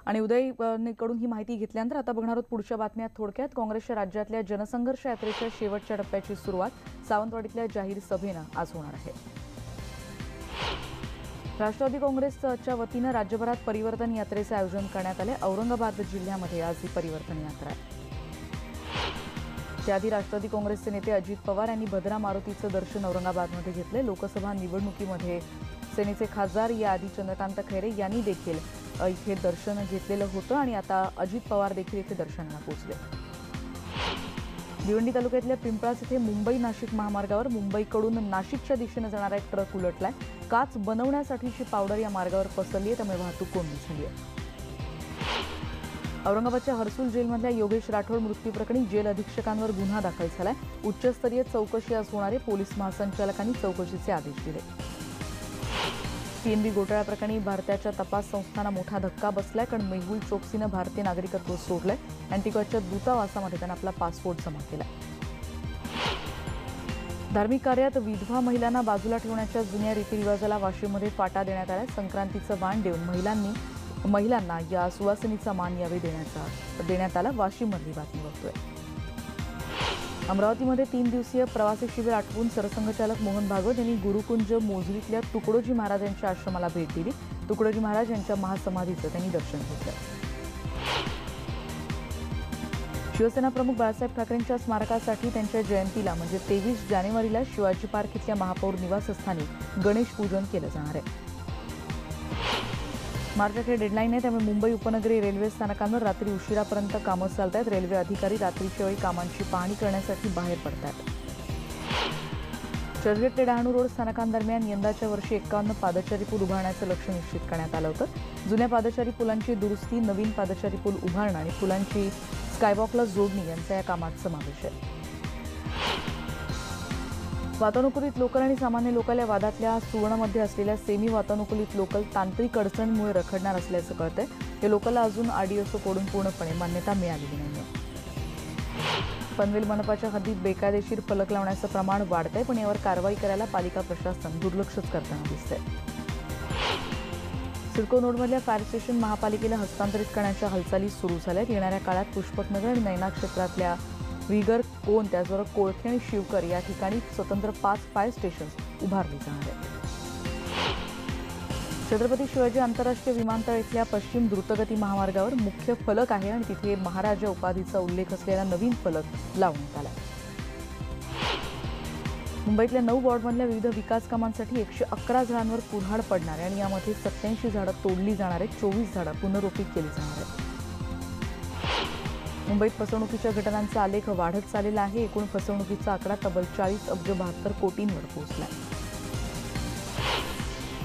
आणि उदयकडून ही माहिती घेतल्यानंतर आता बघणार आहोत पुढच्या बातम्यात. थोडक्यात काँग्रेसच्या राज्यातल्या जनसंघर्ष यात्रेच्या शेवटच्या टप्प्याची सुरुवात सावंतवाडीतल्या जाहीर सभेनं आज होणार आहे. राष्ट्रवादी काँग्रेसच्या वतीनं राज्यभरात परिवर्तन यात्रेचे आयोजन करण्यात आले. औरंगाबाद जिल्ह्यामध्ये आज ही परिवर्तन यात्रा आहे. त्याआधी राष्ट्रवादी काँग्रेसचे नेते अजित पवार यांनी भद्रा मारुतीचं दर्शन औरंगाबादमध्ये घेतले. लोकसभा निवडणुकीमध्ये सेनेचे खासदार याआधी चंद्रकांत खैरे यांनी देखील इथे दर्शन घेतलेलं होतं आणि आता अजित पवार देखील इथे दर्शनाला पोहोचले. भिवंडी तालुक्यातल्या पिंपळास इथे मुंबई नाशिक महामार्गावर मुंबईकडून नाशिकच्या दिशेने जाणारा एक ट्रक उलटलाय. काच बनवण्यासाठीची पावडर या मार्गावर पसरली आहे, त्यामुळे वाहतूक कोंडी झाली आहे. औरंगाबादच्या हर्सुल जेलमधल्या योगेश राठोड मृत्यूप्रकरणी जेल अधीक्षकांवर गुन्हा दाखल झालाय. उच्चस्तरीय चौकशी आज होणारे पोलीस महासंचालकांनी चौकशीचे आदेश दिले. पीएनबी घोटाळा प्रकरणी भारताच्या तपास संस्थांना मोठा धक्का बसलाय, कारण मेहुल चोक्सीनं भारतीय नागरिकत्व सोडलंय. अँटिग्वाच्या दूतावासामध्ये त्यानं आपला पासपोर्ट जमा केला. धार्मिक कार्यात विधवा महिलांना बाजूला ठेवण्याच्या जुन्या रीतिरिवाजाला वाशीममध्ये फाटा देण्यात आला. संक्रांतीचं वाण देऊन महिलांना या सुवासिनीचा मान यावेळी देण्यात आला. वाशीमधली बातमी बघतोय. अमरावतीमध्ये 3 दिवसीय प्रवासी शिबिर आटवून सरसंघचालक मोहन भागवत यांनी गुरुकुंज मोझरीतल्या तुकडोजी महाराज यांच्या आश्रमाला भेट दिली. तुकडोजी महाराज यांच्या महासमाधीचं त्यांनी दर्शन घेतलं. शिवसेना प्रमुख बाळासाहेब ठाकरेंच्या स्मारकासाठी त्यांच्या जयंतीला म्हणजे 23 जानेवारीला शिवाजी पार्क इथल्या महापौर निवासस्थानी गणेश पूजन केलं जाणार आहे. मार्चअखेर डेडलाईन आहे, त्यामुळे मुंबई उपनगरी रेल्वे स्थानकांवर रात्री उशिरापर्यंत कामं चालत आहेत. रेल्वे अधिकारी रात्रीच्या वेळी कामांची पाहणी करण्यासाठी बाहेर पडतात. चर्चगेट ते डहाणू रोड स्थानकांदरम्यान यंदाच्या वर्षी 51 पादचारी पूल उभारण्याचं लक्ष्य निश्चित करण्यात आलं होतं. जुन्या पादचारी पुलांची दुरुस्ती, नवीन पादचारी पूल उभारणं आणि पुलांची स्कायवॉकला जोडणी यांचा या कामात समावेश आहे. वातानुकूलित लोकल आणि सामान्य लोकल या वादातल्या सुवर्णमध्ये असलेल्या सेमी वातानुकूलित लोकल तांत्रिक अडचणीमुळे रखडणार असल्याचं कळतंय. या लोकलला अजून आरडीएसओकडून पूर्णपणे मान्यता मिळालेली नाहीये. पनवेल मनपाच्या हद्दीत बेकायदेशीर फलक लावण्याचं प्रमाण वाढतंय, पण यावर कारवाई करायला पालिका प्रशासन दुर्लक्षच करताना दिसतंय. सिडको नोडमधल्या फायर स्टेशन महापालिकेला हस्तांतरित करण्याच्या हालचाली सुरू झाल्यात. येणाऱ्या काळात पुष्पकनगर आणि नैना क्षेत्रातल्या विगर, कोण, त्याचबरोबर कोळखे आणि शिवकर या ठिकाणी स्वतंत्र 5 फायर स्टेशन्स उभारली जाणार आहेत. छत्रपती शिवाजी आंतरराष्ट्रीय विमानतळ इथल्या पश्चिम द्रुतगती महामार्गावर मुख्य फलक आहे आणि तिथे महाराजा उपाधीचा उल्लेख असलेला नवीन फलक लावण्यात आला. मुंबईतल्या 9 वॉर्डमधल्या विविध विकास कामांसाठी 111 झाडांवर कुऱ्हाड पडणार आहे आणि यामध्ये 87 झाडं तोडली जाणार आहेत. 24 झाडं पुनरोपित केली जाणार आहेत. मुंबईत फसवणुकीच्या घटनांचा आलेख वाढत चाललेला आहे. एकूण फसवणुकीचा आकडा तब्बल 40 अब्ज 72 कोटींवर पोहोचला.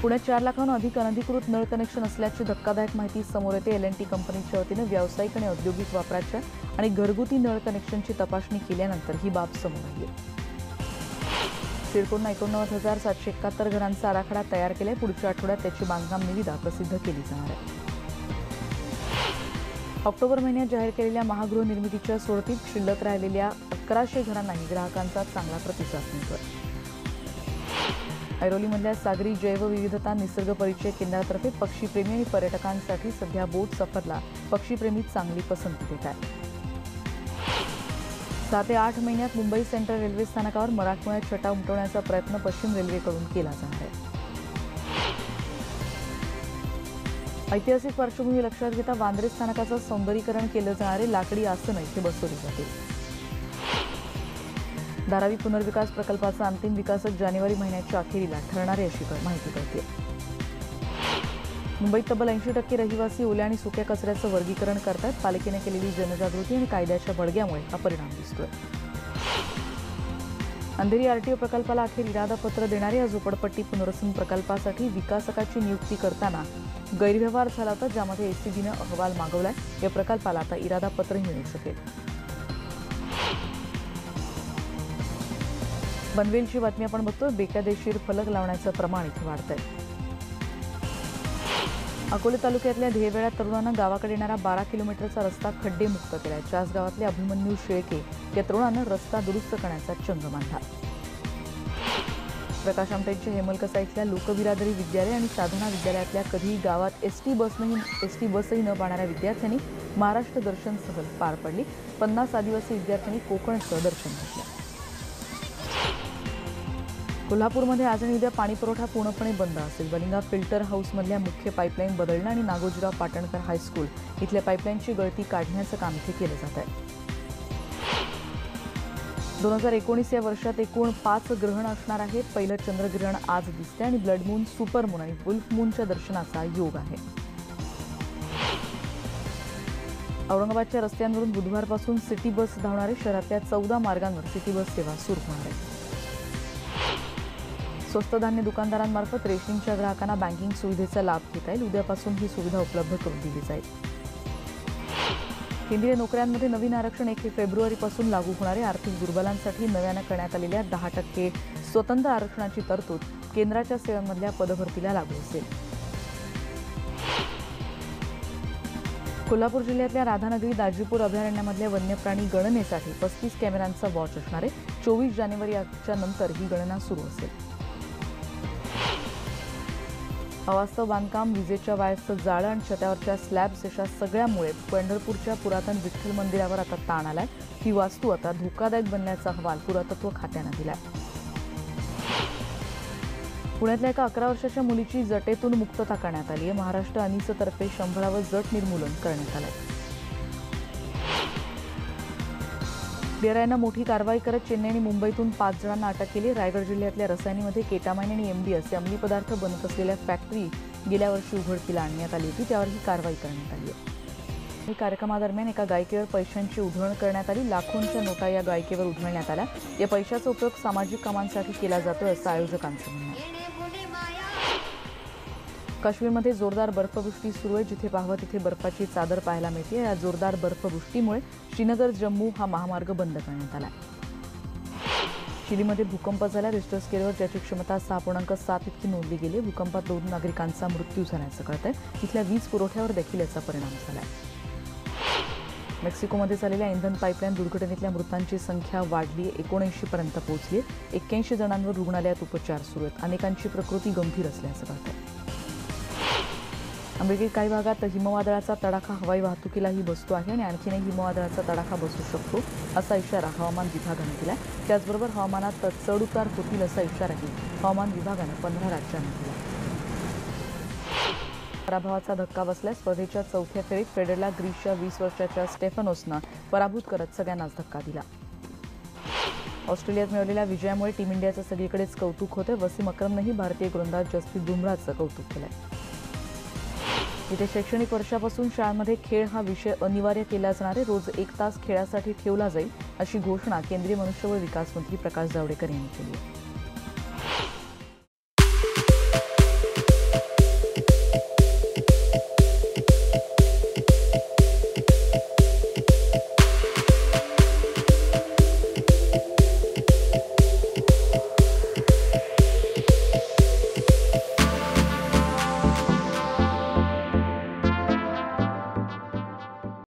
पुण्यात 4 लाखांहून अधिक अनधिकृत नळ कनेक्शन असल्याची धक्कादायक माहिती समोर येते. LNT कंपनीच्या वतीनं व्यावसायिक आणि औद्योगिक वापराच्या आणि घरगुती नळ कनेक्शनची तपासणी केल्यानंतर ही बाब समोर आली. सिडकोनं 89,771 घरांचा आराखडा तयार केलाय. पुढच्या आठवड्यात त्याची बांधकाम निविदा प्रसिद्ध केली जाणार आहे. ऑक्टोबर महिन्यात जाहीर केलेल्या महागृहनिर्मितीच्या सोडतीत शिल्लक राहिलेल्या 1100 घरांनाही ग्राहकांचा चांगला प्रतिसाद मिळतोय. ऐरोलीमधल्या सागरी जैवविविधता निसर्ग परिचय केंद्रातर्फे पक्षीप्रेमी आणि पर्यटकांसाठी सध्या बोट सफरला पक्षीप्रेमी चांगली पसंती देत आहेत. 6 ते 8 महिन्यात मुंबई सेंट्रल रेल्वे स्थानकावर मराठमोळ्यात छटा उमटवण्याचा प्रयत्न पश्चिम रेल्वेकडून केला जाणार आहे. ऐतिहासिक पार्श्वभूमी लक्षात घेता वांद्रे स्थानकाचं सौंदर्यीकरण केलं जाणारे लाकडी आसनं इथे बसवली जातील. धारावी पुनर्विकास प्रकल्पाचा अंतिम विकासक जानेवारी महिन्याच्या अखेरीला ठरणार आहे अशी माहिती कळते. मुंबईत तब्बल 80% रहिवासी ओल्या आणि सुक्या कचऱ्याचं वर्गीकरण करतात. पालिकेने केलेली जनजागृती आणि कायद्याच्या बडग्यामुळे हा परिणाम दिसतोय. अंधेरी आरटीओ प्रकल्पाला अखेर इरादापत्र देणाऱ्या झोपडपट्टी पुनर्वसन प्रकल्पासाठी विकासकाची नियुक्ती करताना गैरव्यवहार झाला होता, ज्यामध्ये एसीबीनं अहवाल मागवलाय. या प्रकल्पाला आता इरादापत्रही मिळू शकेल. पनवेलची बातमी आपण बघतोय. बेकायदेशीर फलक लावण्याचं प्रमाण इथे वाढतंय. अकोले तालुक्यातल्या ध्येयवेळा तरुणानं गावाकडे येणारा 12 किलोमीटरचा रस्ता खड्डेमुक्त केलाय. चास गावातले अभिमन्यू शेळके या तरुणानं रस्ता दुरुस्त करण्याचा चंग मांडला. प्रकाश आमटेंच्या हेमलकसा इथल्या लोकबिरादरी विद्यालय आणि साधना विद्यालयातल्या कधीही गावात एसटी बसही न पाहणाऱ्या विद्यार्थ्यांनी महाराष्ट्र दर्शन सहल पार पडली. 50 आदिवासी विद्यार्थ्यांनी कोकणचं दर्शन घेतलं. कोल्हापूरमध्ये आज आणि उद्या पाणीपुरवठा पूर्णपणे बंद असेल. बलिंगा फिल्टर हाऊसमधल्या मुख्य पाईपलाईन बदलणं आणि नागोजीराव पाटणकर हायस्कूल इथल्या पाईपलाईनची गळती काढण्याचं काम इथे केलं जात आहे. 2019 या वर्षात एकूण 5 ग्रहण असणार आहेत. पहिलं चंद्रग्रहण आज दिसते आणि ब्लड मून, सुपर मून आणि वुल्फ मूनच्या दर्शनाचा योग आहे. औरंगाबादच्या रस्त्यांवरून बुधवारपासून सिटी बस धावणारे शहरातल्या 14 मार्गांवर सिटी बस सेवा सुरू होणार आहे. स्वस्त धान्य दुकानदारांमार्फत रेशनिंगच्या ग्राहकांना बँकिंग सुविधेचा लाभ घेता येईल. उद्यापासून ही सुविधा उपलब्ध करून दिली जाईल. केंद्रीय नोकऱ्यांमध्ये नवीन आरक्षण 1 फेब्रुवारीपासून लागू होणारे. आर्थिक दुर्बलांसाठी नव्यानं करण्यात आलेल्या 10% स्वतंत्र आरक्षणाची तरतूद केंद्राच्या सेवांमधल्या पदभरतीला लागू असेल. कोल्हापूर जिल्ह्यातल्या राधानगरी दाजीपूर अभयारण्यामधल्या वन्यप्राणी गणनेसाठी 35 कॅमेऱ्यांचा वॉच असणार आहे. 24 जानेवारीच्या नंतर ही गणना सुरू असेल. अवास्तव बांधकाम, विजेच्या वायर्सचं जाळं आणि छतावरच्या स्लॅब्स अशा सगळ्यामुळे पंढरपूरच्या पुरातन विठ्ठल मंदिरावर आता ताण आलाय. ही वास्तू आता धोकादायक बनल्याचा अहवाल पुरातत्व खात्यानं दिलाय. पुण्यातल्या एका 11 वर्षाच्या मुलीची जटेतून मुक्तता करण्यात आली आहे. महाराष्ट्र अनिसतर्फे 100वे जट निर्मूलन करण्यात आलंय. DRIनं मोठी कारवाई करत चेन्नई आणि मुंबईतून 5 जणांना अटक केली. रायगड जिल्ह्यातल्या रसायनीमध्ये केटामाइन आणि MD असे अंमली पदार्थ बनत असलेल्या फॅक्टरी गेल्या वर्षी उघडकीला आणण्यात आली होती. त्यावर ही कारवाई करण्यात आली आहे. कार्यक्रमादरम्यान एका गायिकेवर पैशांची उधळण करण्यात आली. लाखोंच्या नोटा या गायिकेवर उधळण्यात आल्या. या पैशाचा उपयोग सामाजिक कामांसाठी केला जातोय असं आयोजकांचं म्हणणं आहे. काश्मीरमध्ये जोरदार बर्फवृष्टी सुरू आहे. जिथे पाहावं तिथे बर्फाची चादर पाहायला मिळते. या जोरदार बर्फवृष्टीमुळे श्रीनगर जम्मू हा महामार्ग बंद करण्यात आला. चिलीमध्ये भूकंप झाला. रिश्टर स्केलवर ज्याची क्षमता 6.7 इतकी नोंदली गेली. भूकंपात 2 नागरिकांचा मृत्यू झाल्याचं कळतंय. इथल्या वीज पुरवठ्यावर देखील याचा परिणाम झाला. मेक्सिकोमध्ये झालेल्या इंधन पाईपलाईन दुर्घटनेतल्या मृतांची संख्या वाढली, 79 पर्यंत पोहोचली. 81 जणांवर रुग्णालयात उपचार सुरू आहेत. अनेकांची प्रकृती गंभीर असल्याचं कळतंय. अमेरिकेत काही भागात हिमवादळाचा तडाखा हवाई वाहतुकीलाही बसतो आहे आणि आणखीनही हिमवादळाचा तडाखा बसू शकतो असा इशारा हवामान विभागानं दिला. त्याचबरोबर हवामानात चढउतार होतील असा इशाराही हवामान विभागानं 15 राज्यांना दिला. पराभवाचा धक्का बसल्या. स्पर्धेच्या 4थ्या फेरीत फेडररला ग्रीसच्या 20 वर्षाच्या स्टेफानोसनं पराभूत करत सगळ्यांनाच धक्का दिला. ऑस्ट्रेलियात मिळवलेल्या विजयामुळे टीम इंडियाचं सगळीकडेच कौतुक होतं. वसीम अक्रमनंही भारतीय गोलंदाज जसप्रीत बुमराहचं कौतुक केलंय. येत्या शैक्षणिक वर्षापासून शाळांमध्ये खेळ हा विषय अनिवार्य केला जाणार आहे. रोज 1 तास खेळासाठी ठेवला जाईल अशी घोषणा केंद्रीय मनुष्यबळ विकास मंत्री प्रकाश जावडेकर यांनी केली आहे.